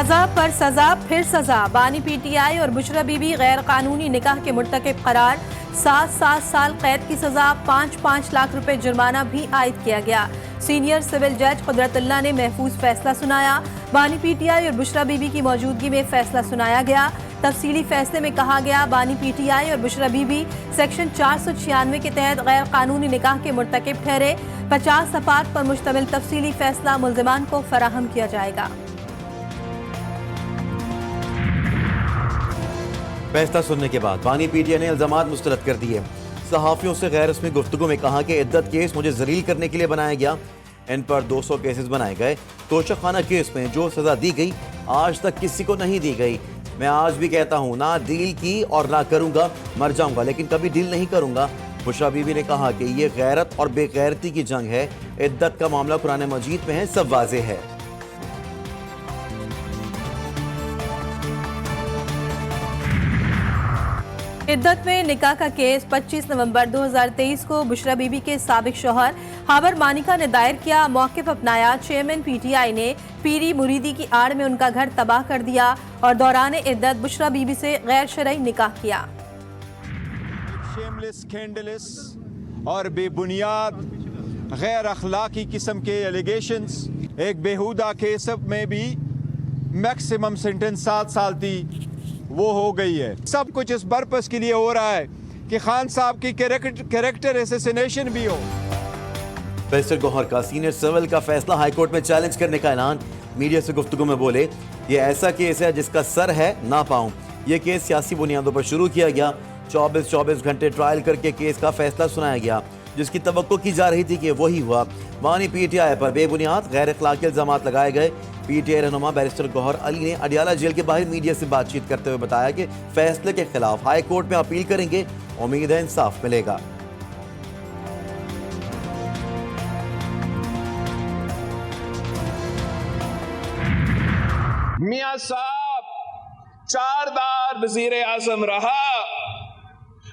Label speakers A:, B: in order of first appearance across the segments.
A: सजा पर सजा फिर सजा। बानी पीटीआई और बुशरा बीबी गैर कानूनी निकाह के मुर्तकिब करार। 7 साल कैद की सजा, 5 लाख रुपए जुर्माना भी आयद किया गया। सीनियर सिविल जज कुदरतुल्लाह ने महफूज फैसला सुनाया। बानी पीटीआई और बुशरा बीबी की मौजूदगी में फैसला सुनाया गया। तफसीली फैसले में कहा गया, बानी पीटीआई और बुशरा बीबी सेक्शन 496 के तहत गैर कानूनी निकाह के मुर्तकिब ठहरे। 50 सफात पर मुश्तमिल तफसीली फैसला मुल्जिमान को फराहम किया जाएगा।
B: फैसला सुनने के बाद बानी पीटीआई ने इल्जामात मुस्तरद कर दिए। सहाफियों से गैर रस्मी गुफ्तगू में कहा कि इद्दत केस मुझे जलील करने के लिए बनाया गया। इन पर 200 केसेस बनाए गए। तोशाखाना केस में जो सजा दी गई आज तक किसी को नहीं दी गई। मैं आज भी कहता हूँ, ना डील की और ना करूंगा, मर जाऊंगा लेकिन कभी डील नहीं करूंगा। बुशरा बीबी ने कहा कि ये गैरत और बेगैरती की जंग है। इद्दत का मामला कुरान मजीद में है, सब वाज़ेह है।
A: इद्दत में निकाह का केस 25 नवंबर 2023 को बुशरा बीबी के साबिक शौहर हाबर मानिका ने दायर किया। मौक़िफ़ अपनाया। चेयरमैन पीटीआई ने पीरी मुरीदी की आड़ में उनका घर तबाह कर दिया और दौरान इद्दत बुशरा बीबी से गैर शरई निकाह किया।
C: शेमलेस, स्कैंडलस और बेबुनियाद गैर अखलाकी किस्म के एलिगेशंस, एक बेहुदा केस में भी मैक्सिमम सेंटेंस 7 साल थी, वो हो गई है। सब कुछ इस पर्पस के लिए हो रहा है कि खान साहब की कैरेक्टर असैसिनेशन भी हो।
B: बैरिस्टर गौहर का सीनियर सिविल का फैसला हाईकोर्ट में चैलेंज करने का ऐलान। मीडिया से गुफ्तगू में बोले, ये ऐसा केस है जिसका सर है ना पाऊं। ये केस सियासी बुनियादों पर शुरू किया गया। 24 घंटे ट्रायल करके केस का फैसला सुनाया गया, जिसकी तवक्को की जा रही थी कि वही हुआ। बानी पीटीआई पर बेबुनियाद गैर अखलाकी इल्जामात लगाए गए। पीटीआई रहनुमा बैरिस्टर गौहर अली ने अडियाला जेल के बाहर मीडिया से बातचीत करते हुए बताया कि फैसले के खिलाफ हाई कोर्ट में अपील करेंगे। उम्मीद है इंसाफ मिलेगा।
D: मियां साहब 4 बार वजीर आजम रहा,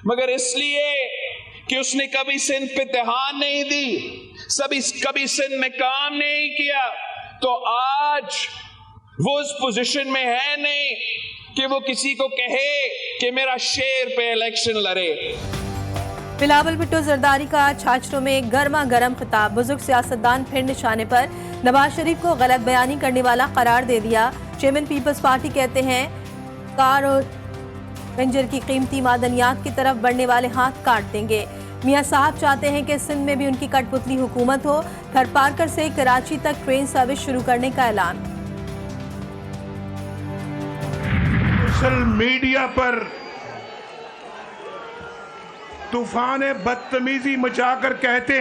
D: मगर इसलिए कि उसने कभी सिंध पे इत्तेहाद नहीं दी, कभी सिंध में काम नहीं किया, तो आज वो उस पोजीशन में है नहीं कि वो किसी को कहे कि मेरा शेर पे इलेक्शन लड़े।
A: बिलावल भुट्टो जरदारी का छाछरों में गर्मा गर्म खिताब। बुजुर्ग सियासतदान फिर निशाने पर। नवाज शरीफ को गलत बयानी करने वाला करार दे दिया। चेयरमैन पीपल्स पार्टी कहते हैं, कार और बंजर की कीमती मादनियात की तरफ बढ़ने वाले हाथ काट देंगे। मियां साहब चाहते हैं कि सिंध में भी उनकी कठपुतली हुकूमत हो। खरपारकर से कराची तक ट्रेन सर्विस शुरू करने का ऐलान।
E: सोशल मीडिया पर तूफान बदतमीजी मचाकर कहते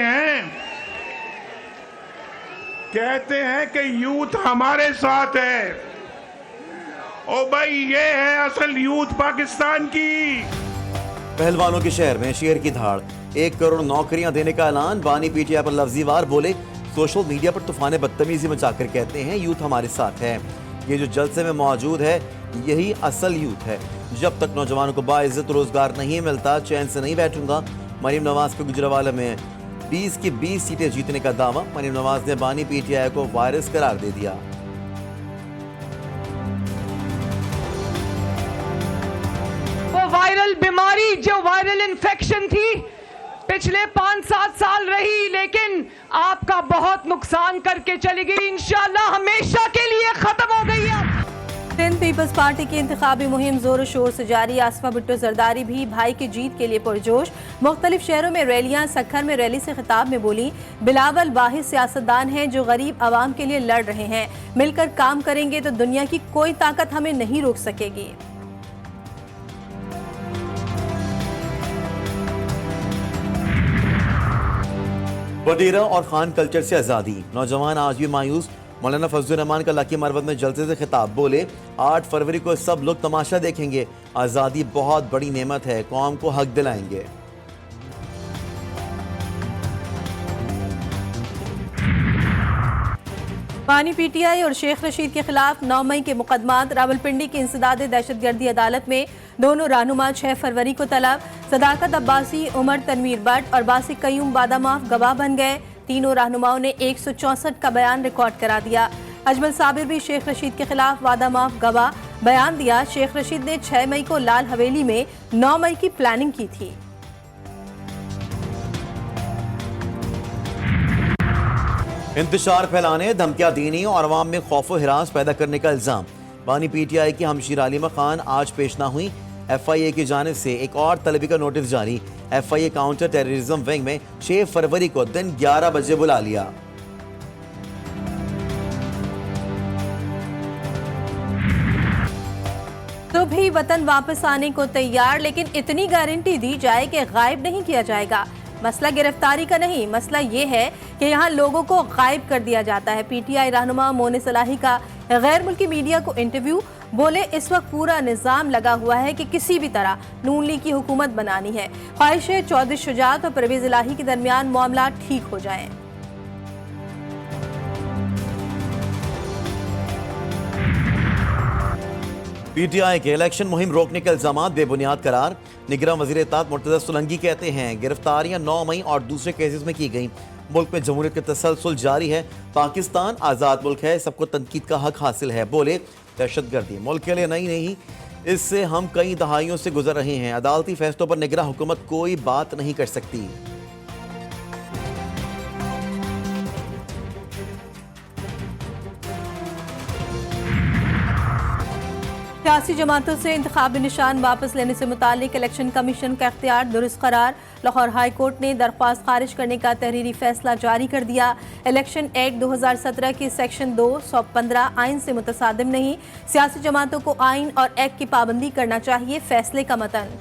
E: हैं कि यूथ हमारे साथ है। ओ भाई, ये है असल यूथ पाकिस्तान की।
B: पहलवानों के शहर में शेर की धाड़। 1 करोड़ नौकरियां देने का ऐलान। बानी पीटीआई पर लफ्जी वार बोले, सोशल मीडिया पर तूफान बदतमीजी मचाकर कहते हैं यूथ हमारे साथ है। ये जो जलसे में मौजूद है यही असल यूथ है। जब तक नौजवानों को बाइज्जत रोजगार नहीं मिलता, चैन से नहीं बैठूंगा। मरीम नवाज को गुजरावाला में 20 की 20 सीटें जीतने का दावा। मरीम नवाज ने बानी पीटीआई को वायरस करार दे दिया।
F: वो वायरल बीमारी जो वायरल इन्फेक्शन थी पिछले 5-7 साल रही, लेकिन आपका बहुत नुकसान करके चली गई, इंशाल्लाह हमेशा के लिए खत्म हो गई है।
A: सिंध पीपल्स पार्टी की इंतखाबी मुहिम जोर शोर से जारी। आसमा भुट्टो जरदारी भी भाई की जीत के लिए पुरजोश। मुख्तलिफ शहरों में रैलियां। सक्खर में रैली से खिताब में बोली, बिलावल वाहिद सियासतदान हैं जो गरीब आवाम के लिए लड़ रहे हैं। मिलकर काम करेंगे तो दुनिया की कोई ताकत हमें नहीं रोक सकेगी।
B: वडीरा और खान कल्चर से आज़ादी। नौजवान आज भी मायूस। मौलाना फजलुर रहमान का लकी मरवत में जलसे से खिताब। बोले, 8 फरवरी को सब लोग तमाशा देखेंगे। आज़ादी बहुत बड़ी नेमत है, कौम को हक दिलाएंगे।
A: बानी पीटीआई और शेख रशीद के खिलाफ 9 मई के मुकदमात। रावलपिंडी की इंसदाद दहशतगर्दी अदालत में दोनों रहनुमा 6 फरवरी को तलब। सदाकत अब्बासी, उमर तनवीर भट्ट और बासिक कयूम बादामाफ गवाह बन गए। तीनों रहनुमाओं ने 164 का बयान रिकॉर्ड करा दिया। अजमल साबिर भी शेख रशीद के खिलाफ वादा माफ गवाह, बयान दिया। शेख रशीद ने 6 मई को लाल हवेली में 9 मई की प्लानिंग की थी।
B: इंतशार फैलाने, धमकियां देने और अवाम में खौफ व हिरास पैदा करने का इल्जाम। बानी PTI की हमशीर आलिमा खान आज पेश ना हुई। FIA की जानिब से एक और तलबी का नोटिस जारी। FIA काउंटर टेररिज्म विंग में 6 फरवरी को दिन 11 बजे बुला लिया।
A: तो भी वतन वापस आने को तैयार, लेकिन इतनी गारंटी दी जाए कि गायब नहीं किया जाएगा। मसला गिरफ्तारी का नहीं, मसला ये है कि यहाँ लोगों को गायब कर दिया जाता है। PTI रहनुमा मोने सलाही का गैर मुल्की मीडिया को इंटरव्यू, बोले इस वक्त पूरा निजाम लगा हुआ है कि किसी भी तरह नून लीग की हुकूमत बनानी है। ख्वाहिश है चौधरी शुजात और परवेज इलाही के दरमियान मामला ठीक हो जाए।
B: PTI के इलेक्शन मुहिम रोकने के इल्जामात बेबुनियाद करार। निगरान वज़ीर इत्तेहाद मुर्तज़ा सुलंगी कहते हैं गिरफ्तारियां 9 मई और दूसरे केसेस में की गई। मुल्क में जमहूरियत का तसलसल जारी है। पाकिस्तान आज़ाद मुल्क है, सबको तनकीद का हक हासिल है। बोले दहशतगर्दी मुल्क के लिए नहीं, इससे हम कई दहाइयों से गुजर रहे हैं। अदालती फैसलों पर निगरान हुकूमत कोई बात नहीं कर सकती।
A: सियासी जमातों से इंतखाबी निशान वापस लेने से मुतालिक इलेक्शन कमीशन का इख्तियार दुरुस्त करार। लाहौर हाई कोर्ट ने दरख्वास्त खारिज करने का तहरीरी फैसला जारी कर दिया। इलेक्शन एक्ट 2017 की सेक्शन 215 आइन से मुतसादिम नहीं। सियासी जमातों को आइन और एक्ट की पाबंदी करना चाहिए, फैसले का मतन।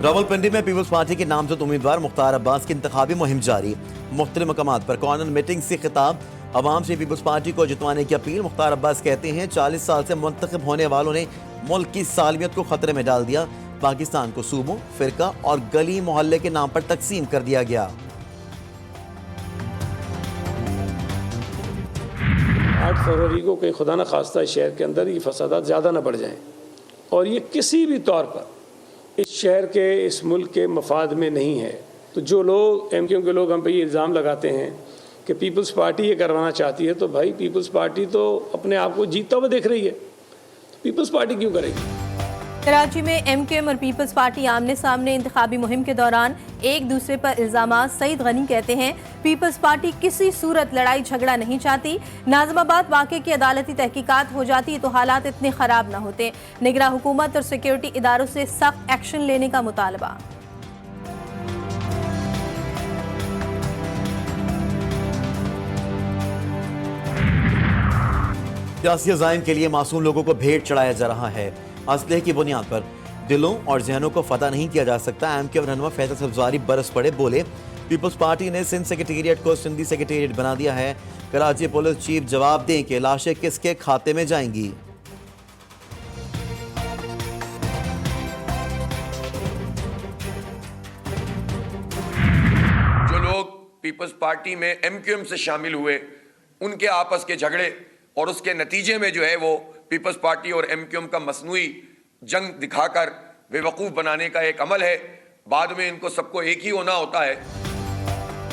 B: रावलपिंडी में पीपल्स पार्टी के नामजद उम्मीदवार मुख्तार अब्बास की इंतखाबी मुहिम जारी। मुख्तलिफ मकामात पर कॉर्नर मीटिंग से खिताब, अवाम से पीपल्स पार्टी को जितवाने की अपील। मुख्तार अब्बास कहते हैं 40 साल से मुंतखब होने वालों ने मुल्क की सालमियत को खतरे में डाल दिया। पाकिस्तान को सूबों, फिरका और गली मोहल्ले के नाम पर तकसीम कर दिया गया।
G: 8 फरवरी को कहीं खुदा न खास्ता शहर के अंदर ये फसादात ज़्यादा न बढ़ जाएं और ये किसी भी तौर पर इस शहर के, इस मुल्क के मफाद में नहीं है। तो जो लोग MQM के लोग हम पे ये इल्ज़ाम लगाते हैं कि पीपल्स पार्टी ये करवाना चाहती है, तो भाई पीपल्स पार्टी तो अपने आप को जीतता हुआ देख रही है, तो पीपल्स पार्टी क्यों करेगी।
A: कराची में MQM और पीपल्स पार्टी आमने सामने इंतखाबी मुहिम के दौरान एक दूसरे पर इल्जामात। सईद गनी कहते हैं पीपल्स पार्टी किसी सूरत लड़ाई झगड़ा नहीं चाहती। नाज़िमाबाद वाक़े की अदालती तहकीकात हो जाती तो हालात इतने ख़राब न होते। निगरान हुकूमत और सिक्योरिटी इदारों से सख्त एक्शन लेने का मुतालबा।
B: सियासी अज़ाइम के लिए मासूम लोगों को भेंट चढ़ाया जा रहा है। असलहे की बुनियाद पर दिलों और जहनों को फतह नहीं किया जा सकता। MQM रहनुमा फैसल सब्ज़वारी बरस पड़े, बोले पीपल्स पार्टी ने सिंध सेक्रेटेरिएट को सिंधी सेक्रेटेरिएट बना दिया है। कराची पुलिस चीफ जवाब दें कि लाशें किसके खाते में जाएंगी।
H: जो लोग पीपल्स पार्टी में MQM से शामिल हुए, उनके आपस के झगड़े और उसके नतीजे में जो है वो पीपल्स पार्टी और MQM का मसनूई जंग दिखाकर बेवकूफ़ बनाने का एक अमल है। बाद में इनको सबको एक ही होना होता है।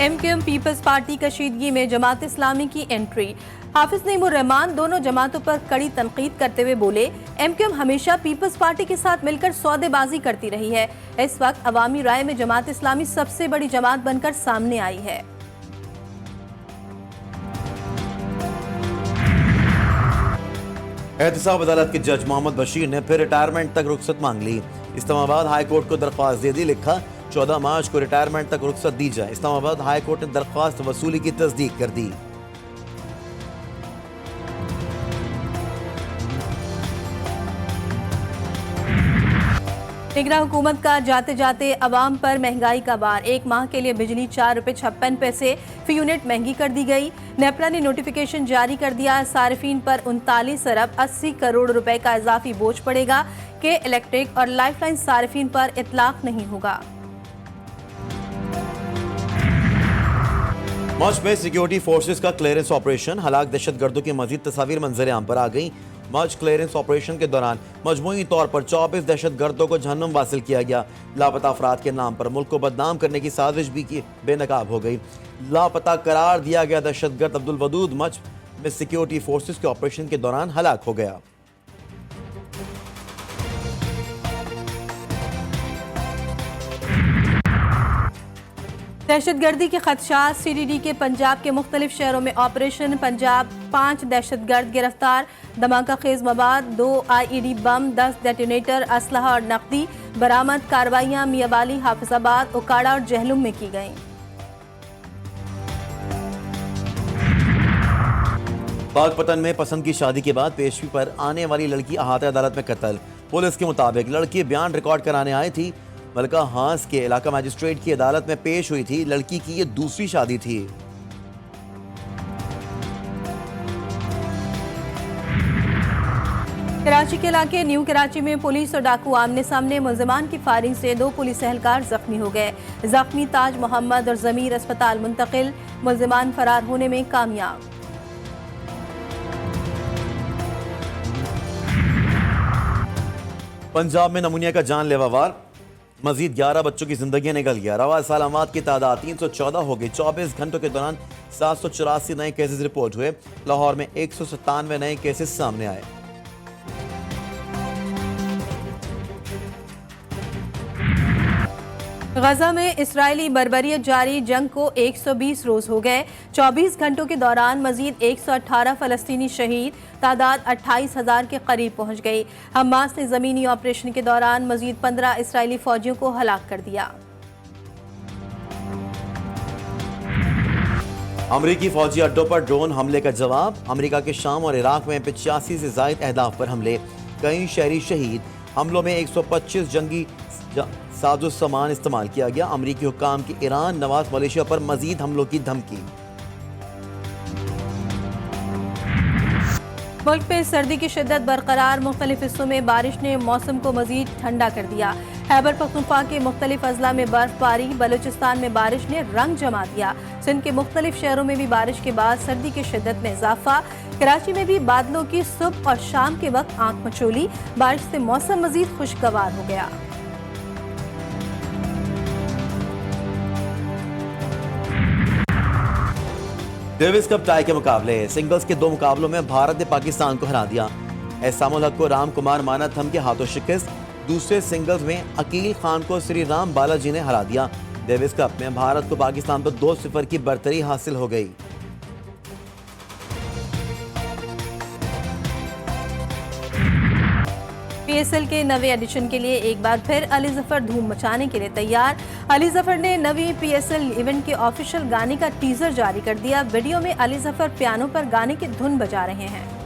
A: MQM पीपल्स पार्टी कशीदगी में जमात इस्लामी की एंट्री। हाफिज नईमुर रहमान दोनों जमातों पर कड़ी तनकीद करते हुए बोले MQM हमेशा पीपल्स पार्टी के साथ मिलकर सौदेबाजी करती रही है। इस वक्त अवामी राय में जमात इस्लामी सबसे बड़ी जमात बनकर सामने आई है।
B: एहतसाब अदालत के जज मोहम्मद बशीर ने फिर रिटायरमेंट तक रुख्सत मांग ली। इस्लामाबाद हाई कोर्ट को दरख्वास्त दे दी, लिखा 14 मार्च को रिटायरमेंट तक रुख्सत दी जाए। इस्लामाबाद हाई कोर्ट ने दरख्वास्त वसूली की तस्दीक कर दी।
A: निगरान हुकूमत का जाते जाते अवाम पर महंगाई का बार। एक माह के लिए बिजली 4 रुपये 56 पैसे फी यूनिट महंगी कर दी गई। नेपला ने नोटिफिकेशन जारी कर दिया। सार्फिन पर 39 अरब 80 करोड़ रुपए का इजाफी बोझ पड़ेगा कि इलेक्ट्रिक और लाइफलाइन सार्फिन पर इतलाक नहीं होगा।
B: मौज में सिक्योरिटी फोर्सेस का क्लियरेंस ऑपरेशन। हलाक दहशतगर्दों की मजीद तस्वीर मंजर आम पर आ गई। मर्ज क्लियरेंस ऑपरेशन के दौरान मजमूई तौर पर 24 दहशतगर्दों को जहन्नुम वासिल किया गया। लापता अफराद के नाम पर मुल्क को बदनाम करने की साजिश भी की बेनकाब हो गई। लापता करार दिया गया दहशतगर्द अब्दुल वदूद मर्ज में सिक्योरिटी फोर्सेस के ऑपरेशन के दौरान हलाक हो गया।
A: दहशतगर्दी के खदशात। CDD के पंजाब के मुख्तलिफ शहरों में ऑपरेशन पंजाब। 5 दहशतगर्द गिरफ्तार। धमाका खेज मवाद, 2 IED बम, 10 डेटोनेटर, असलहा और नकदी बरामद। कार्रवाइयां मियावाली, हाफिजाबाद, उकाड़ा और जहलुम में की गईं।
B: पाकपतन में पसंद की शादी के बाद पेशगी पर आने वाली लड़की अहाते अदालत में कत्ल। पुलिस के मुताबिक लड़की बयान रिकॉर्ड कराने आई थी। मलका हांस के इलाका मजिस्ट्रेट की अदालत में पेश हुई थी। लड़की की ये दूसरी शादी थी।
A: कराची के इलाके न्यू कराची में पुलिस और डाकू आमने सामने। मुलजिमान की फायरिंग से 2 पुलिस एहलकार जख्मी हो गए। जख्मी ताज मोहम्मद और जमीर अस्पताल मुंतकिल। मुलजिमान फरार होने में कामयाब।
B: पंजाब में नमूनिया का जानलेवा वार। मजीद 11 बच्चों की जिंदगी निकल गया। रवा साल अमवात की तादाद 314 हो गई। 24 घंटों के दौरान 784 नए केसेस रिपोर्ट हुए। लाहौर में 197 नए केसेस सामने आए।
A: गजा में इसराइली बर्बरियत जारी। जंग को 120 रोज हो गए। 24 घंटों के दौरान मजीद 118 फलस्तीनी शहीद। तादाद 28,000 के करीब पहुंच गई। हमास ने जमीनी ऑपरेशन के दौरान मजीद 15 इसराइली फौजियों को हलाक कर दिया।
B: अमरीकी फौजी अड्डों पर ड्रोन हमले का जवाब। अमरीका के शाम और इराक में 85 से जायद अहदाफ पर हमले। कई शहरी शहीद। हमलों में 125 जंगी साजो सामान इस्तेमाल किया गया। अमरीकी हुक्काम की ईरान नवाज मलेशिया पर मजीद हमलों की धमकी।
A: मुल्क में सर्दी की शिद्दत बरकरार। मुख्तलिफ हिस्सों में बारिश ने मौसम को मजीद ठंडा कर दिया। खैबर पख्तूनख्वा के मुख्तलिफ अजला में बर्फबारी। बलूचिस्तान में बारिश ने रंग जमा दिया। सिंध के मुख्तलिफ शहरों में भी बारिश के बाद सर्दी की शिद्दत में इजाफा। कराची में भी बादलों की सुबह और शाम के वक्त आंख मचोली। बारिश से मौसम मजीद खुशगवार हो गया।
B: डेविस कप टाई के मुकाबले। सिंगल्स के 2 मुकाबलों में भारत ने पाकिस्तान को हरा दिया। एहसामुल हक को राम कुमार मानाथम के हाथों शिकस्त। दूसरे सिंगल्स में अकील खान को श्री राम बालाजी ने हरा दिया। डेविस कप में भारत को पाकिस्तान पर 2-0 की बढ़तरी हासिल हो गई।
A: PSL के नवे एडिशन के लिए एक बार फिर अली जफर धूम मचाने के लिए तैयार। अली जफर ने नवी PSL इवेंट के ऑफिशियल गाने का टीजर जारी कर दिया। वीडियो में अली जफर पियानो पर गाने की धुन बजा रहे हैं।